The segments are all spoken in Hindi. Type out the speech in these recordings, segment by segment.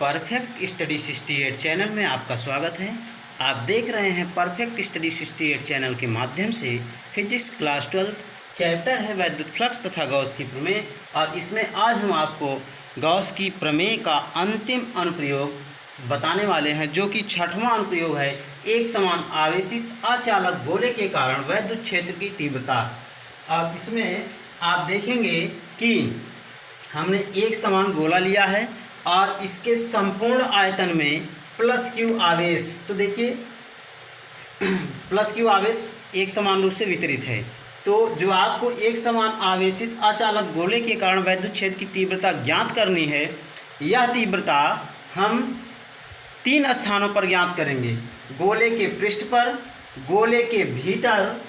परफेक्ट स्टडी 68 चैनल में आपका स्वागत है। आप देख रहे हैं परफेक्ट स्टडी 68 चैनल के माध्यम से फिजिक्स क्लास 12 चैप्टर है वैद्युत फ्लक्स तथा गॉस की प्रमेय। और इसमें आज हम आपको गॉस की प्रमेय का अंतिम अनुप्रयोग बताने वाले हैं, जो कि छठवां अनुप्रयोग है। एक समान आवेशित अचालक गोले के कारण वैद्युत क्षेत्र की तीव्रता। अब इसमें आप देखेंगे कि हमने एक समान गोला लिया है और इसके संपूर्ण आयतन में प्लस क्यू आवेश, तो देखिए प्लस क्यू आवेश एक समान रूप से वितरित है। तो जो आपको एक समान आवेशित अचालक गोले के कारण वैद्युत क्षेत्र की तीव्रता ज्ञात करनी है, यह तीव्रता हम 3 स्थानों पर ज्ञात करेंगे। गोले के पृष्ठ पर, गोले के भीतर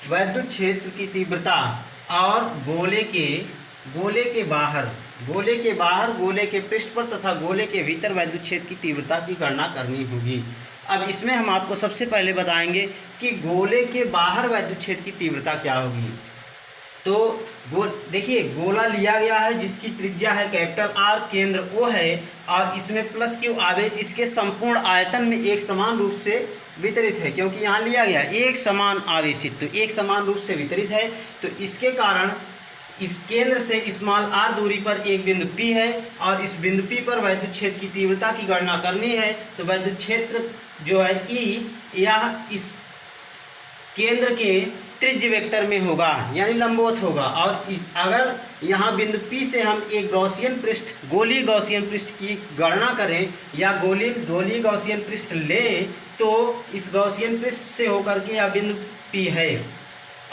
वैद्युत क्षेत्र की तीव्रता और गोले के बाहर, गोले के पृष्ठ पर तथा गोले के भीतर वैद्युत क्षेत्र की तीव्रता की गणना करनी होगी। अब इसमें हम आपको सबसे पहले बताएंगे कि गोले के बाहर वैद्युत क्षेत्र की तीव्रता क्या होगी। तो देखिए गोला लिया गया है जिसकी त्रिज्या है कैपिटल आर, केंद्र O है और इसमें प्लस क्यू आवेश इसके संपूर्ण आयतन में एक समान रूप से वितरित है, क्योंकि यहाँ लिया गया एक समान आवेशित, तो एक समान रूप से वितरित है। तो इसके कारण इस केंद्र से स्मॉल r दूरी पर एक बिंदु P है और इस बिंदु P पर वैद्युत क्षेत्र की तीव्रता की गणना करनी है। तो वैद्युत क्षेत्र जो है E यह इस केंद्र के त्रिज्य वेक्टर में होगा, यानी लंबवत होगा। और अगर यहाँ बिंदु P से हम एक गोलीय गॉसियन पृष्ठ की गणना करें या गोलीय गॉसियन पृष्ठ लें, तो इस गॉसियन पृष्ठ से होकर के यह बिंदु P है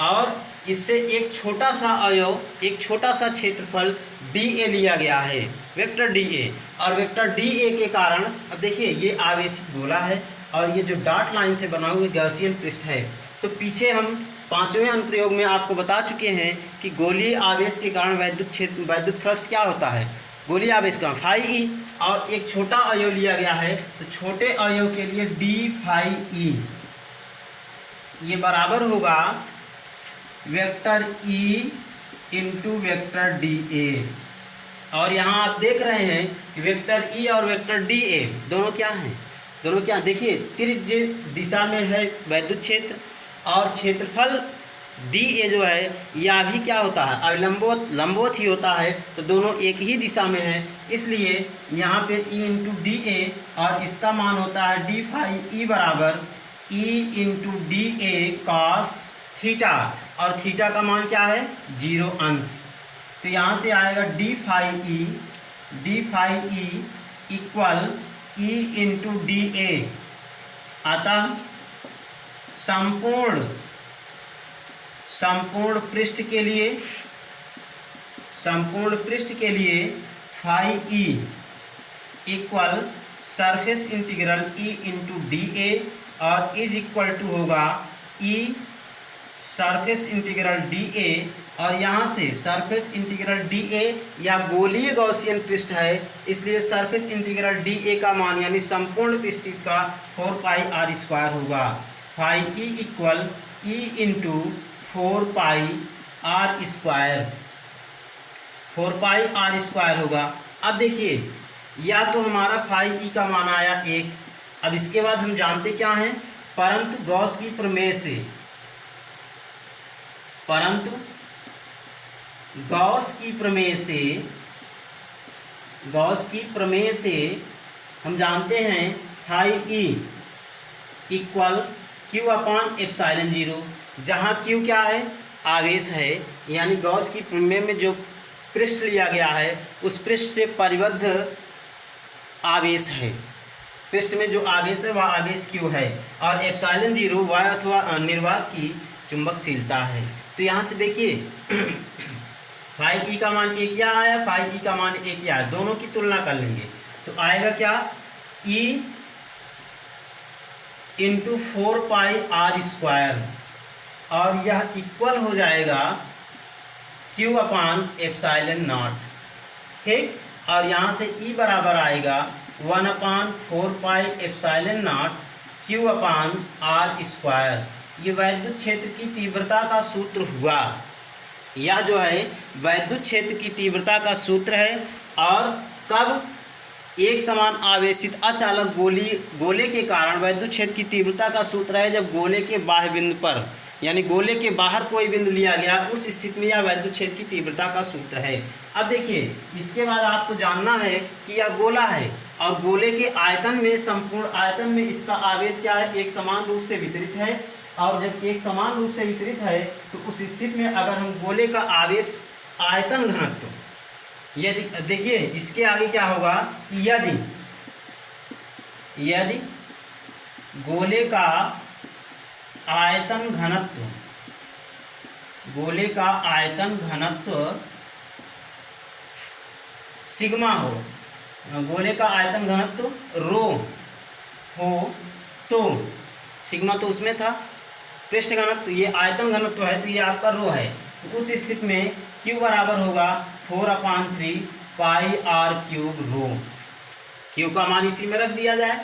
और इससे एक छोटा सा क्षेत्रफल dA लिया गया है, वेक्टर dA। और वेक्टर dA के कारण अब देखिए ये आवेशित गोला है और ये जो डॉट लाइन से बना हुआ गॉसियन पृष्ठ है। तो पीछे हम 5वें अनुप्रयोग में आपको बता चुके हैं कि गोलीय आवेश के कारण वैद्युत फ्लक्स क्या होता है। गोलीय आवेश का फाई ई और एक छोटा अवयव लिया गया है, तो छोटे अवयव के लिए d फाई ई ये बराबर होगा vector E into vector dA। और यहाँ आप देख रहे हैं कि वेक्टर E और वेक्टर dA दोनों क्या देखिए त्रिज्य दिशा में है वैद्युत क्षेत्र और क्षेत्रफल dA जो है यह भी क्या होता है, लंबवत ही होता है। तो दोनों एक ही दिशा में है, इसलिए यहाँ पे E इंटू dA और इसका मान होता है d फाई E बराबर E into dA cos theta, और थीटा का मान क्या है 0 अंश। तो यहाँ से आएगा d phi E equal E into dA। अतः संपूर्ण पृष्ठ के लिए phi E equal surface integral E into dA और इज इक्वल टू होगा E सरफेस इंटीग्रल dA। और यहाँ से सरफेस इंटीग्रल dA या गोलीय गॉसियन पृष्ठ है, इसलिए सरफेस इंटीग्रल dA का मान यानी संपूर्ण पृष्ठ का 4 पाई r स्क्वायर होगा। Phi E equal E into 4 pi r square होगा। अब देखिए या तो हमारा फाई ई का मान आया 1। अब इसके बाद हम जानते क्या हैं, परंतु गॉस की प्रमेय से हम जानते हैं फाई ई इक्वल क्यू अपान एप्सिलॉन 0, जहाँ क्यू क्या है आवेश है, यानी गॉस की प्रमेय में जो पृष्ठ लिया गया है उस पृष्ठ से परिबद्ध आवेश है, पृष्ठ में जो आवेश है वह आवेश क्यू है, और एप्सिलॉन 0 वायु अथवा निर्वात की चुंबकशीलता है। तो यहाँ से देखिए फाई ई का मान 1 क्या आया, फाई ई का मान 1 क्या है, दोनों की तुलना कर लेंगे तो आएगा क्या E into 4 pi r square, और यह इक्वल हो जाएगा Q अपान एप्सिलॉन नॉट, ठीक। और यहाँ से E बराबर आएगा 1 अपान 4 pi epsilon not Q upon r square. ये वैद्युत क्षेत्र की तीव्रता का सूत्र हुआ, यह जो है वैद्युत क्षेत्र की तीव्रता का सूत्र है। और कब एक समान आवेशित अचालक गोले के कारण वैद्युत क्षेत्र की तीव्रता का सूत्र है जब गोले के बाह्य बिंदु पर, यानी गोले के बाहर कोई बिंदु लिया गया, उस स्थिति में यह वैद्युत क्षेत्र की तीव्रता का सूत्र है। अब देखिए, इसके बाद आपको जानना है कि यह गोला है और गोले के आयतन में, संपूर्ण आयतन में इसका आवेश क्या है, एक समान रूप से वितरित है। और जब एक समान रूप से वितरित है तो उस स्थिति में अगर हम गोले का आवेश आयतन घनत्व, यदि देखिए इसके आगे क्या होगा, यदि गोले का आयतन घनत्व, गोले का आयतन घनत्व सिग्मा हो, गोले का आयतन घनत्व रो हो, तो सिग्मा तो उसमें था, पृष्ठ घनत्व, ये आयतन घनत्व है तो ये आपका रो है। तो उस स्थिति में Q बराबर होगा 4/3 पाई r क्यूब रो। Q का मान इसी में रख दिया जाए,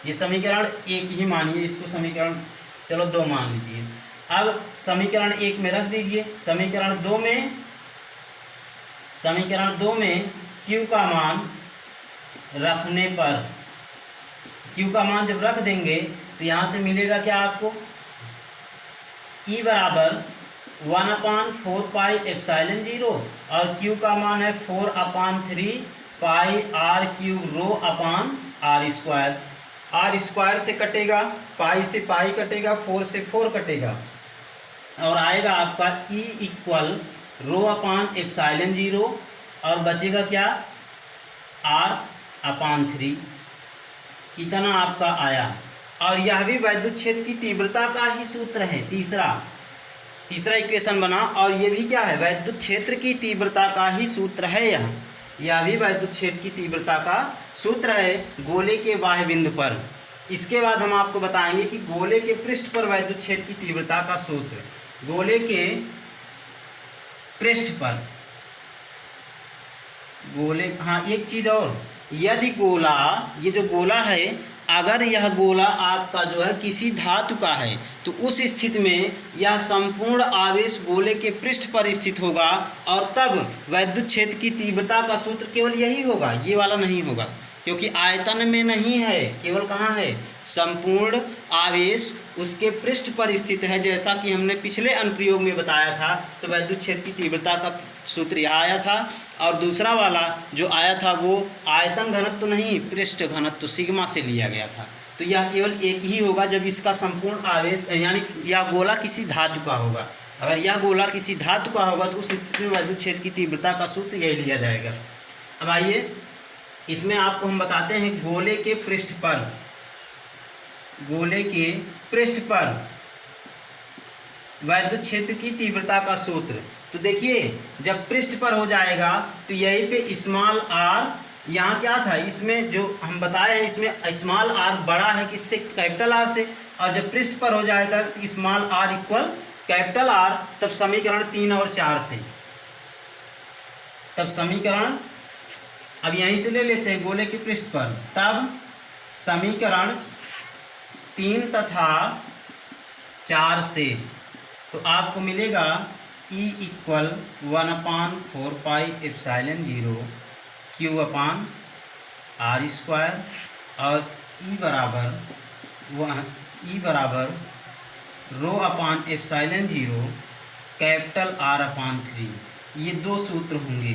ये समीकरण 1 ही मानिए, इसको समीकरण चलो 2 मान लीजिए। अब समीकरण 1 में रख दीजिए, समीकरण 2 में Q का मान रखने पर, Q का मान जब रख देंगे तो यहाँ से मिलेगा क्या आपको, E बराबर 1/4 पाई एप्सिलॉन 0 और Q का मान है 4/3 पाई r क्यूब रो अपान r स्क्वायर। r स्क्वायर से कटेगा, पाई से पाई कटेगा, 4 से 4 कटेगा और आएगा आपका E इक्वल रो अपान एप्सिलॉन 0 और बचेगा क्या, r/3, इतना आपका आया। और यह भी वैद्युत क्षेत्र की तीव्रता का ही सूत्र है, तीसरा इक्वेशन बना। और ये भी क्या है, वैद्युत क्षेत्र की तीव्रता का ही सूत्र है, यह भी वैद्युत क्षेत्र की तीव्रता का सूत्र है गोले के बाह्य बिंदु पर। इसके बाद हम आपको बताएंगे कि गोले के पृष्ठ पर वैद्युत क्षेत्र की तीव्रता का सूत्र, गोले के पृष्ठ पर, गोले, हाँ एक चीज़ और, यदि गोला, ये जो गोला है, अगर यह गोला आपका जो है किसी धातु का है तो उस स्थिति में यह संपूर्ण आवेश गोले के पृष्ठ पर स्थित होगा और तब वैद्युत क्षेत्र की तीव्रता का सूत्र केवल यही होगा, ये वाला नहीं होगा, क्योंकि आयतन में नहीं है, केवल कहाँ है, संपूर्ण आवेश उसके पृष्ठ पर स्थित है, जैसा कि हमने पिछले अनुप्रयोग में बताया था। तो वैद्युत क्षेत्र की तीव्रता का सूत्र यह आया था और दूसरा वाला जो आया था वो आयतन घनत्व नहीं, पृष्ठ घनत्व सिग्मा से लिया गया था। तो यह केवल एक ही होगा जब इसका संपूर्ण आवेश, यानी यह गोला किसी धातु का होगा। अगर यह गोला किसी धातु का होगा तो उस स्थिति में वैद्युत क्षेत्र की तीव्रता का सूत्र यही लिया जाएगा। अब आइए इसमें आपको हम बताते हैं गोले के पृष्ठ पर, गोले के पृष्ठ पर वैद्युत क्षेत्र की तीव्रता का सूत्र। तो देखिए जब पृष्ठ पर हो जाएगा तो यहीं पे स्मॉल r, यहाँ क्या था, इसमें जो हम बताए हैं इसमें स्मॉल r बड़ा है किससे, कैपिटल R से, और जब पृष्ठ पर हो जाएगा तो small r equal capital R, तब समीकरण 3 और 4 से, तब समीकरण, अब यहीं से ले लेते हैं गोले के पृष्ठ पर, तब समीकरण 3 तथा 4 से तो आपको मिलेगा E equal 1/4 pi epsilon 0 Q अपान R स्क्वायर और E बराबर रो अपान एप्सिलॉन 0 कैपिटल R/3। ये दो सूत्र होंगे,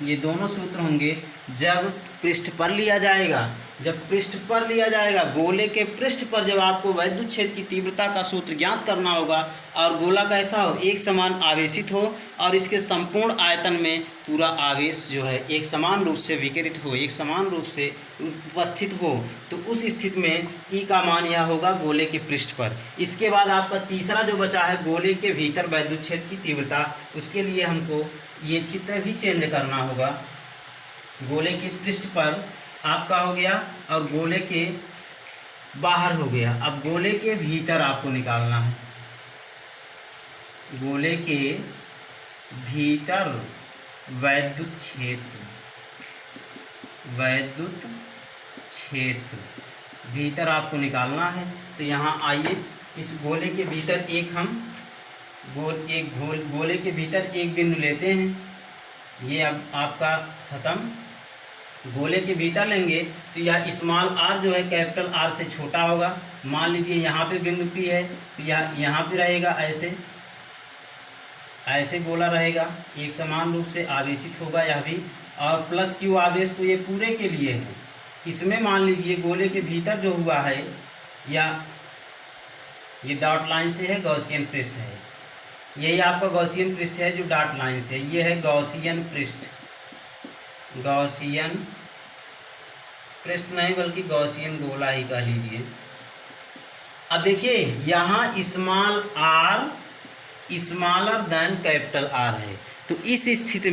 ये दोनों सूत्र होंगे जब पृष्ठ पर लिया जाएगा, जब पृष्ठ पर लिया जाएगा, गोले के पृष्ठ पर जब आपको वैद्युत क्षेत्र की तीव्रता का सूत्र ज्ञात करना होगा और गोला कैसा हो, एक समान आवेशित हो और इसके संपूर्ण आयतन में पूरा आवेश जो है एक समान रूप से विकिरित हो, एक समान रूप से उपस्थित हो, तो उस स्थिति में ई का मान यह होगा गोले के पृष्ठ पर। इसके बाद आपका तीसरा जो बचा है गोले के भीतर वैद्युत क्षेत्र की तीव्रता, उसके लिए हमको ये चित्र भी चेंज करना होगा। गोले के पृष्ठ पर आपका हो गया और गोले के बाहर हो गया। अब गोले के भीतर आपको निकालना है, गोले के भीतर वैद्युत क्षेत्र भीतर आपको निकालना है। तो यहाँ आइए इस गोले के भीतर गोले के भीतर एक बिंदु लेते हैं, ये अब आपका ख़त्म, गोले के भीतर लेंगे तो यह स्मॉल आर जो है कैपिटल आर से छोटा होगा। मान लीजिए यहाँ पे बिंदु पी है तो यहाँ पे रहेगा, ऐसे गोला रहेगा, एक समान रूप से आवेशित होगा यह भी। और प्लस क्यू आवेश तो ये पूरे के लिए है। इसमें मान लीजिए गोले के भीतर जो हुआ है या ये डॉट लाइन से है, गॉसियन पृष्ठ है, यही आपका गॉसियन पृष्ठ है जो डॉट लाइन से, ये है गॉसियन पृष्ठ, गॉसियन पृष्ठ नहीं बल्कि गॉसियन गोला ही कह लीजिए। अब देखिए यहाँ small R smaller than capital R है, तो इस स्थिति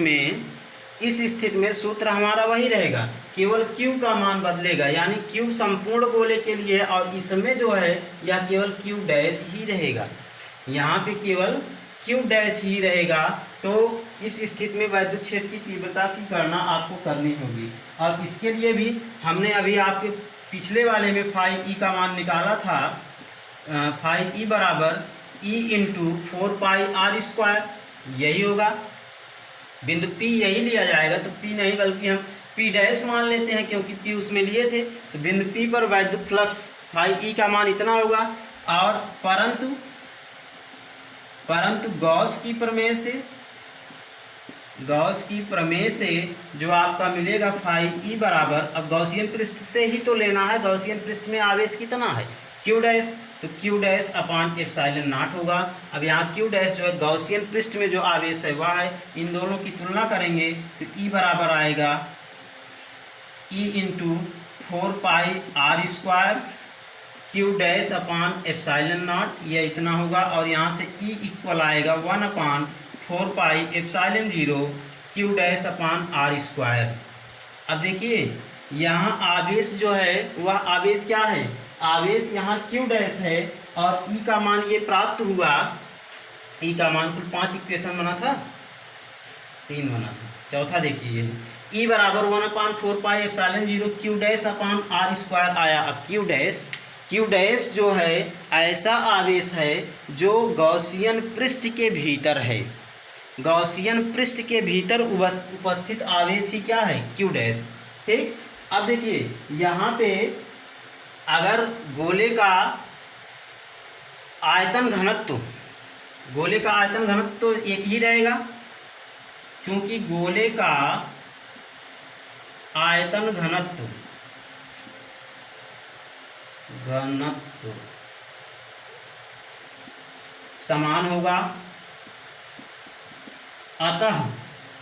में सूत्र हमारा वही रहेगा, केवल Q का मान बदलेगा, यानी Q संपूर्ण गोले के लिए और इसमें जो है यह केवल Q डैश ही रहेगा, यहाँ पे केवल Q डैश ही रहेगा। तो इस स्थिति में विद्युत क्षेत्र की तीव्रता की गणना आपको करनी होगी। और इसके लिए भी हमने अभी आपके पिछले वाले में फाई ई का मान निकाला था, फाई ई बराबर E इंटू 4πr², यही होगा। बिंदु P यही लिया जाएगा, तो P नहीं बल्कि हम P डैश मान लेते हैं क्योंकि P उसमें लिए थे। तो बिंदु P पर विद्युत फ्लक्स फाई ई का मान इतना होगा। और परंतु गॉस की प्रमेय से जो आपका मिलेगा फाई ई बराबर, अब गॉसियन पृष्ठ से ही तो लेना है, गॉसियन पृष्ठ में आवेश कितना है Q डैश, तो Q dash upon epsilon not होगा। अब यहाँ Q डैश जो है गॉसियन पृष्ठ में जो आवेश है वह है, इन दोनों की तुलना करेंगे तो E बराबर आएगा E into 4πr², Q dash upon epsilon not, ये इतना होगा। और यहाँ से E इक्वल आएगा 1/4πε0 Q डैश अपान r²। अब देखिए यहाँ आवेश जो है वह आवेश क्या है, आवेश यहाँ Q डैश है और E का मान ये प्राप्त हुआ, E का मान कुल 5 इक्वेशन बना था, 3 बना था, चौथा देखिए E बराबर 1/4πε0 Q डैश अपान r² आया। अब Q डैश जो है ऐसा आवेश है जो गॉसियन पृष्ठ के भीतर है, गॉसियन पृष्ठ के भीतर उपस्थित आवेश ही क्या है Q डैश, ठीक। अब देखिए यहाँ पे अगर गोले का आयतन घनत्व तो एक ही रहेगा, क्योंकि गोले का आयतन घनत्व समान होगा। अतः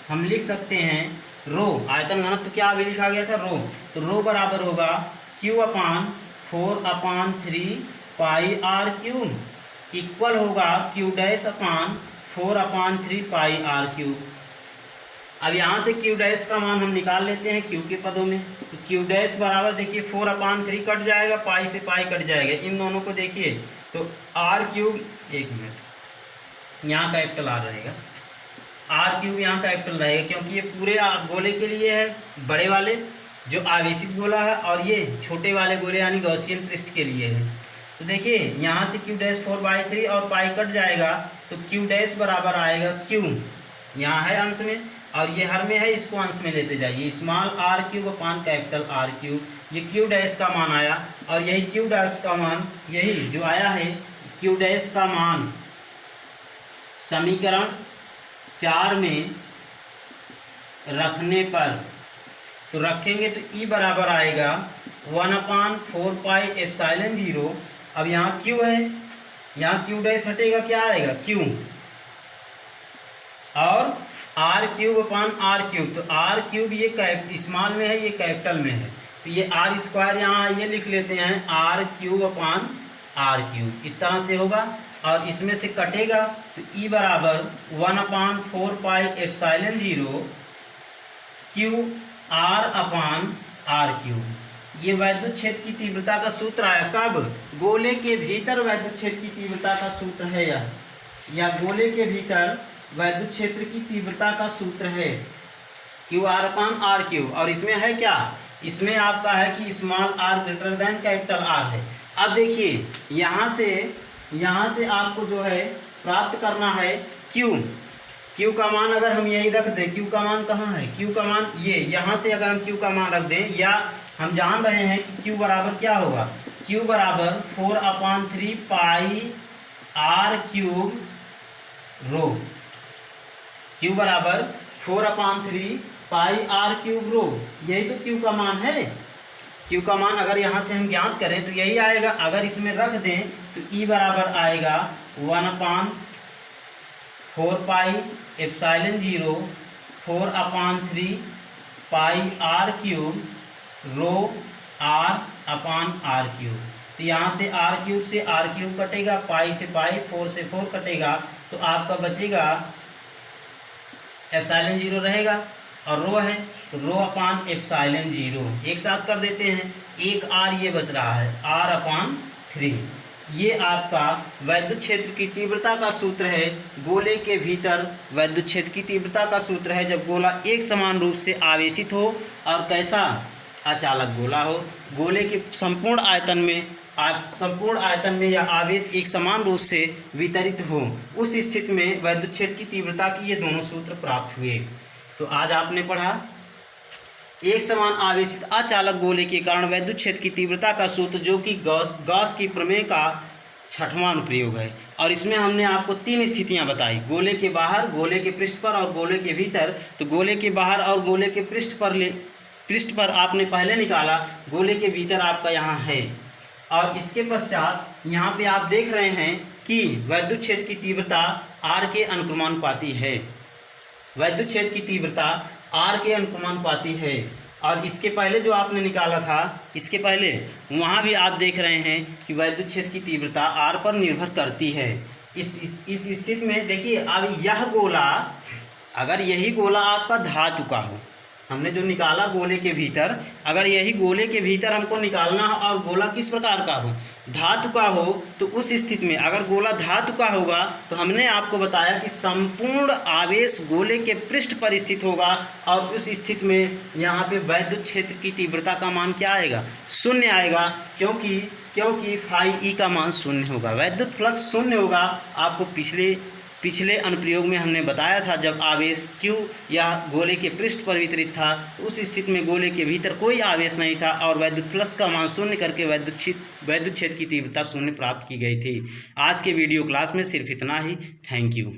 हम लिख सकते हैं रो, आयतन घनत्व क्या अभी लिखा गया था रो, तो रो बराबर होगा Q अपान 4/3πr³ इक्वल होगा Q डैश अपान 4/3πr³। अब यहाँ से Q डैश का मान हम निकाल लेते हैं Q के पदों में, तो Q डैश बराबर देखिए 4/3 कट जाएगा, पाई से पाई कट जाएगा, इन दोनों को देखिए तो r³, एक मिनट, यहाँ कैपिटल R रहेगा, r³ यहाँ कैपिटल रहेगा क्योंकि ये पूरे गोले के लिए है, बड़े वाले जो आवेशित गोला है, और ये छोटे वाले गोले यानी गॉसियन पृष्ठ के लिए है। तो देखिए यहाँ से Q डैश 4/3 और पाई कट जाएगा, तो Q डैश बराबर आएगा Q, यहाँ है अंश में और ये हर में है, इसको अंश में लेते जाइए, स्मॉल r³ अपान कैपिटल R³, ये Q डैश का मान आया। और यही Q डैश का मान यही जो आया है Q डैश का मान समीकरण 4 में रखने पर, तो रखेंगे तो E बराबर आएगा 1/4πε0। अब यहाँ Q है, यहाँ Q डैश हटेगा, क्या आएगा Q, और r³ अपान r³, तो r³ ये स्मॉल में है, ये कैपिटल में है, तो ये r² यहाँ ये लिख लेते हैं r³ अपान r³, इस तरह से होगा। और इसमें से कटेगा तो E बराबर 1/4πε0 QR अपान r³। ये विद्युत क्षेत्र की तीव्रता का सूत्र आया, कब, गोले के भीतर विद्युत क्षेत्र की तीव्रता का सूत्र है यह, या गोले के भीतर विद्युत क्षेत्र की तीव्रता का सूत्र है QR अपान r³। और इसमें है क्या, इसमें आपका है कि small r greater than capital R है। अब देखिए यहाँ से आपको जो है प्राप्त करना है Q, क्यू का मान अगर हम यही रख दें, क्यू का मान कहाँ है, क्यू का मान ये यहाँ से अगर हम क्यू का मान रख दें, या हम जान रहे हैं कि क्यू बराबर क्या होगा, क्यू बराबर 4/3 पाई आर क्यूब रो, क्यू बराबर 4/3 पाई आर क्यूब रो, यही तो क्यू का मान है। क्यू का मान अगर यहाँ से हम ज्ञात करें तो यही आएगा। अगर इसमें रख दें तो ई बराबर आएगा 1/4 pi epsilon 0 4/3 pi R cube rho r/r cube. तो यहाँ से r क्यूब से r क्यूब कटेगा, पाई से पाई, 4 से 4 कटेगा, तो आपका बचेगा एप्सिलॉन 0 रहेगा और रो है तो ρ/एप्सिलॉन 0 एक साथ कर देते हैं, एक r ये बच रहा है r/3। ये आपका वैद्युत क्षेत्र की तीव्रता का सूत्र है। गोले के भीतर वैद्युत क्षेत्र की तीव्रता का सूत्र है जब गोला एक समान रूप से आवेशित हो और कैसा अचालक गोला हो। गोले के संपूर्ण आयतन में या आवेश एक समान रूप से वितरित हो, उस स्थिति में वैद्युत क्षेत्र की तीव्रता की ये दोनों सूत्र प्राप्त हुए। तो आज आपने पढ़ा एक समान आवेशित अचालक गोले के कारण वैद्युत क्षेत्र की तीव्रता का सूत्र, जो कि गॉस की प्रमेय का 6वां अनुप्रयोग है। और इसमें हमने आपको 3 स्थितियां बताई, गोले के बाहर, गोले के पृष्ठ पर और गोले के भीतर। तो गोले के बाहर और गोले के पृष्ठ पर आपने पहले निकाला, गोले के भीतर आपका यहाँ है। और इसके पश्चात यहाँ पे आप देख रहे हैं कि वैद्युत क्षेत्र की तीव्रता R के अनुक्रमानुपाती है, वैद्युत क्षेत्र की तीव्रता R के अनुक्रमानुपाती है। और इसके पहले जो आपने निकाला था, इसके पहले वहाँ भी आप देख रहे हैं कि वैद्युत क्षेत्र की तीव्रता R पर निर्भर करती है। इस स्थिति में देखिए, अब यह गोला, अगर यही गोला आपका धातु का हो, हमने जो निकाला गोले के भीतर, अगर यही गोले के भीतर हमको निकालना हो और गोला किस प्रकार का हो, धातु का हो, तो उस स्थिति में अगर गोला धातु का होगा तो हमने आपको बताया कि संपूर्ण आवेश गोले के पृष्ठ पर स्थित होगा। और उस स्थिति में यहाँ पे वैद्युत क्षेत्र की तीव्रता का मान क्या आएगा, 0 आएगा, क्योंकि फाई ई का मान 0 होगा, वैद्युत फ्लक्स 0 होगा। आपको पिछले अनुप्रयोग में हमने बताया था, जब आवेश Q या गोले के पृष्ठ पर वितरित था, उस स्थिति में गोले के भीतर कोई आवेश नहीं था और वैद्युत फ्लक्स का मान 0 करके वैद्युत क्षेत्र की तीव्रता 0 प्राप्त की गई थी। आज के वीडियो क्लास में सिर्फ इतना ही। Thank you.